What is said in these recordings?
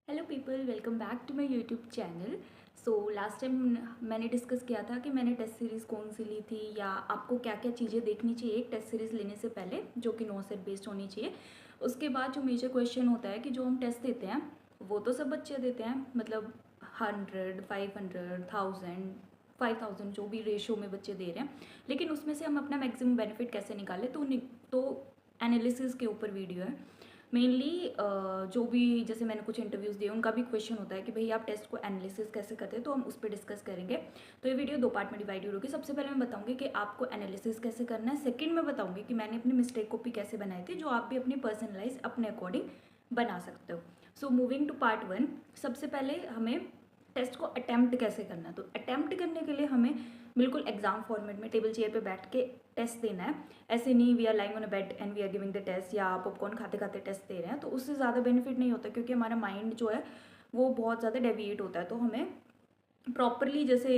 Hello people, welcome back to my YouTube channel. So last time मैंने discuss किया था कि मैंने टेस्ट सीरीज़ कौन सी ली थी या आपको क्या क्या चीज़ें देखनी चाहिए एक टेस्ट सीरीज़ लेने से पहले, जो कि 9 सेट बेस्ड होनी चाहिए। उसके बाद जो मेजर क्वेश्चन होता है कि जो हम टेस्ट देते हैं वो तो सब बच्चे देते हैं, मतलब 100, 500, 1000, 5000 जो भी रेशो में बच्चे दे रहे हैं, लेकिन उसमें से हम अपना मैक्सिमम बेनिफिट कैसे निकालें तो एनालिसिस के ऊपर वीडियो है मेनली। जो भी जैसे मैंने कुछ इंटरव्यूज़ दिए उनका भी क्वेश्चन होता है कि भाई आप टेस्ट को एनालिसिस कैसे करते हैं, तो हम उस पर डिस्कस करेंगे। तो ये वीडियो 2 पार्ट में डिवाइडेड होगी। सबसे पहले मैं बताऊंगी कि आपको एनालिसिस कैसे करना है। सेकंड मैं बताऊंगी कि मैंने अपनी मिस्टेक कॉपी कैसे बनाई थी, जो आप भी अपनी पर्सनलाइज अपने अकॉर्डिंग बना सकते हो। सो मूविंग टू पार्ट 1, सबसे पहले हमें टेस्ट को अटैम्प्ट कैसे करना है। तो अटैम्प्ट करने के लिए हमें बिल्कुल एग्जाम फॉर्मेट में टेबल चेयर पे बैठ के टेस्ट देना है। ऐसे नहीं we are lying on a bed and we are giving the test, या पॉपकॉर्न खाते खाते टेस्ट दे रहे हैं, तो उससे ज़्यादा बेनिफिट नहीं होता, क्योंकि हमारा माइंड जो है वो बहुत ज़्यादा डेविएट होता है। तो हमें प्रॉपरली, जैसे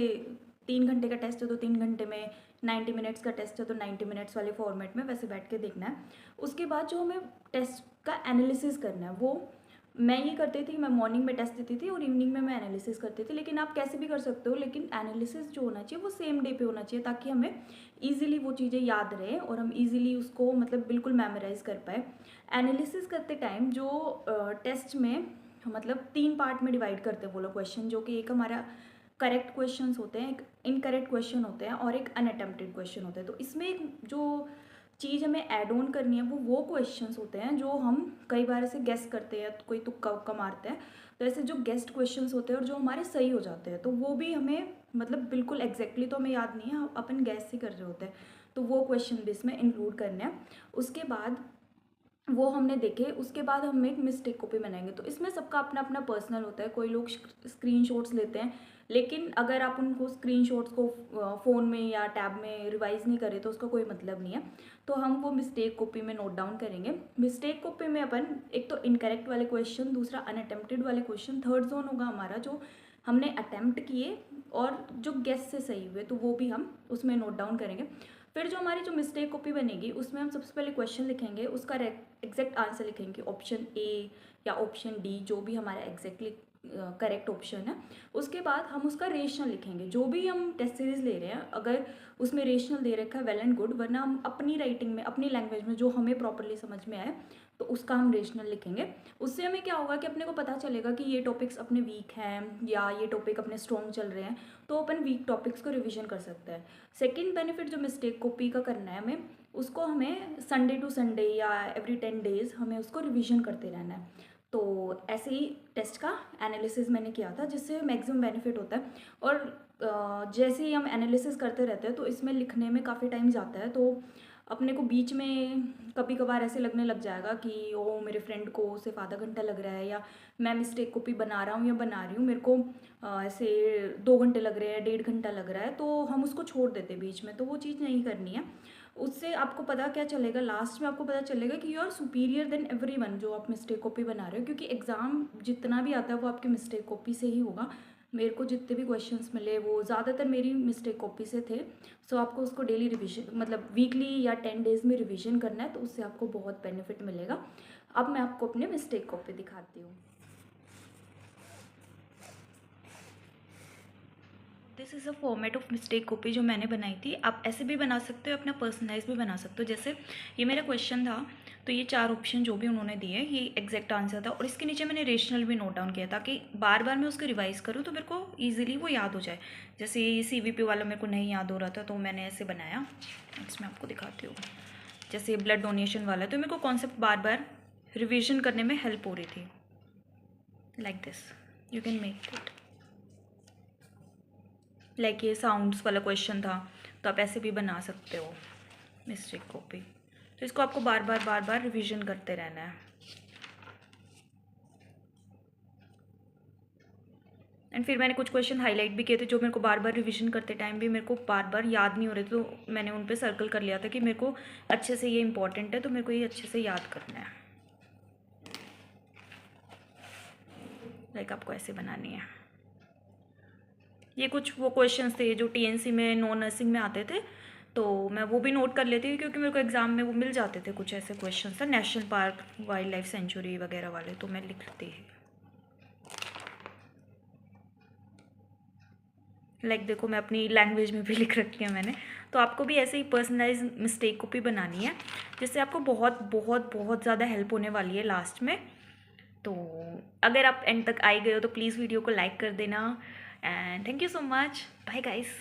3 घंटे का टेस्ट है तो 3 घंटे में, 90 मिनट्स का टेस्ट है तो 90 मिनट्स वाले फॉर्मेट में वैसे बैठ के देखना है। उसके बाद जो हमें टेस्ट का एनालिसिस करना है, वो मैं ये करती थी, मैं मॉर्निंग में टेस्ट देती थी और इवनिंग में मैं एनालिसिस करती थी। लेकिन आप कैसे भी कर सकते हो, लेकिन एनालिसिस जो होना चाहिए वो सेम डे पे होना चाहिए, ताकि हमें ईजिली वो चीज़ें याद रहे और हम ईजिली उसको मतलब बिल्कुल मेमोराइज कर पाए। एनालिसिस करते टाइम जो टेस्ट में मतलब 3 पार्ट में डिवाइड करते हैं वो लोग क्वेश्चन, जो कि एक हमारा करेक्ट क्वेश्चंस होते हैं, एक इनकरेक्ट क्वेश्चन होते हैं और एक अनअटेम्प्टेड क्वेश्चन होते हैं। तो इसमें एक जो चीज़ हमें ऐड ऑन करनी है वो क्वेश्चंस होते हैं जो हम कई बार ऐसे गेस करते हैं, कोई तुक्का उक्का मारते हैं, तो ऐसे जो गेस्ट क्वेश्चंस होते हैं और जो हमारे सही हो जाते हैं, तो वो भी हमें मतलब बिल्कुल एग्जैक्टली तो हमें याद नहीं है, अपन गेस ही कर रहे होते हैं, तो वो क्वेश्चन भी इसमें इंक्लूड करने हैं। उसके बाद वो हमने देखे, उसके बाद हम एक मिस्टेक कॉपी बनाएंगे। तो इसमें सबका अपना अपना पर्सनल होता है। कोई लोग स्क्रीनशॉट्स लेते हैं, लेकिन अगर आप उनको स्क्रीनशॉट्स को फ़ोन में या टैब में रिवाइज नहीं करें तो उसका कोई मतलब नहीं है। तो हम वो मिस्टेक कॉपी में नोट डाउन करेंगे। मिस्टेक कॉपी में अपन एक तो इनकरेक्ट वाले क्वेश्चन, दूसरा अनअटेम्प्टेड वाले क्वेश्चन, थर्ड जोन होगा हमारा जो हमने अटैम्प्ट किए और जो गेस से सही हुए, तो वो भी हम उसमें नोट डाउन करेंगे। फिर जो हमारी जो मिस्टेक कॉपी बनेगी उसमें हम सबसे पहले क्वेश्चन लिखेंगे, उसका एग्जैक्ट आंसर लिखेंगे, ऑप्शन ए या ऑप्शन डी, जो भी हमारा एग्जैक्टली करेक्ट ऑप्शन है। उसके बाद हम उसका रेशनल लिखेंगे। जो भी हम टेस्ट सीरीज ले रहे हैं, अगर उसमें रेशनल दे रखा है वेल एंड गुड, वरना हम अपनी राइटिंग में अपनी लैंग्वेज में जो हमें प्रॉपरली समझ में आए तो उसका हम रेशनल लिखेंगे। उससे हमें क्या होगा कि अपने को पता चलेगा कि ये टॉपिक्स अपने वीक हैं या ये टॉपिक अपने स्ट्रॉन्ग चल रहे हैं, तो अपन वीक टॉपिक्स को रिविजन कर सकते हैं। सेकेंड बेनिफिट जो मिस्टेक कॉपी का करना है हमें, उसको हमें संडे टू संडे या एवरी 10 डेज हमें उसको रिविजन करते रहना है। तो ऐसे ही टेस्ट का एनालिसिस मैंने किया था, जिससे मैक्सिमम बेनिफिट होता है। और जैसे ही हम एनालिसिस करते रहते हैं तो इसमें लिखने में काफ़ी टाइम जाता है, तो अपने को बीच में कभी कभार ऐसे लगने लग जाएगा कि ओ मेरे फ्रेंड को सिर्फ आधा घंटा लग रहा है, या मैं मिस्टेक कॉपी बना रहा हूँ या बना रही हूँ, मेरे को ऐसे 2 घंटे लग रहे हैं, 1.5 घंटा लग रहा है, तो हम उसको छोड़ देते बीच में। तो वो चीज़ नहीं करनी है। उससे आपको पता क्या चलेगा, लास्ट में आपको पता चलेगा कि you are superior than everyone जो आप मिस्टेक कॉपी बना रहे हो, क्योंकि एग्ज़ाम जितना भी आता है वो आपकी मिस्टेक कॉपी से ही होगा। मेरे को जितने भी क्वेश्चंस मिले वो ज़्यादातर मेरी मिस्टेक कॉपी से थे। सो आपको उसको डेली रिविजन, मतलब वीकली या 10 डेज में रिविजन करना है, तो उससे आपको बहुत बेनिफिट मिलेगा। अब मैं आपको अपने मिस्टेक कॉपी दिखाती हूँ। This is a format of mistake copy जो मैंने बनाई थी। आप ऐसे भी बना सकते हो, अपना पर्सनलाइज भी बना सकते हो। जैसे ये मेरा क्वेश्चन था, तो ये 4 ऑप्शन जो भी उन्होंने दिए ये एग्जैक्ट आंसर था, और इसके नीचे मैंने रेशनल भी नोट डाउन किया ताकि बार बार मैं उसको रिवाइज करूँ तो मेरे को ईजिली वो याद हो जाए। जैसे ये CVP वाला मेरे को नहीं याद हो रहा था, तो मैंने ऐसे बनाया। इसमें आपको दिखाती हूँ। जैसे ब्लड डोनेशन वाला, तो मेरे को कॉन्सेप्ट बार बार रिविजन करने में हेल्प हो रही थी। Like this you can make it. Like ये साउंड्स वाला क्वेश्चन था, तो आप ऐसे भी बना सकते हो मिस्टेक कॉपी। तो इसको आपको बार बार रिवीजन करते रहना है। एंड फिर मैंने कुछ क्वेश्चन हाईलाइट भी किए थे, जो मेरे को बार बार रिवीजन करते टाइम भी मेरे को बार बार याद नहीं हो रहे थे, तो मैंने उन पर सर्कल कर लिया था कि मेरे को अच्छे से ये इंपॉर्टेंट है, तो मेरे को ये अच्छे से याद करना है। लाइक आपको ऐसे बनानी है। ये कुछ वो क्वेश्चंस थे जो TNC में नॉन नर्सिंग में आते थे, तो मैं वो भी नोट कर लेती थी, क्योंकि मेरे को एग्ज़ाम में वो मिल जाते थे। कुछ ऐसे क्वेश्चंस थे national park, wild life sanctuary वगैरह वाले, तो मैं लिखती है। लाइक देखो मैं अपनी लैंग्वेज में भी लिख रखी है मैंने। तो आपको भी ऐसे ही पर्सनलाइज मिस्टेक कॉपी बनानी है, जिससे आपको बहुत बहुत बहुत ज़्यादा हेल्प होने वाली है लास्ट में। तो अगर आप एंड तक आए गए हो तो प्लीज़ वीडियो को लाइक कर देना, and thank you so much, bye guys.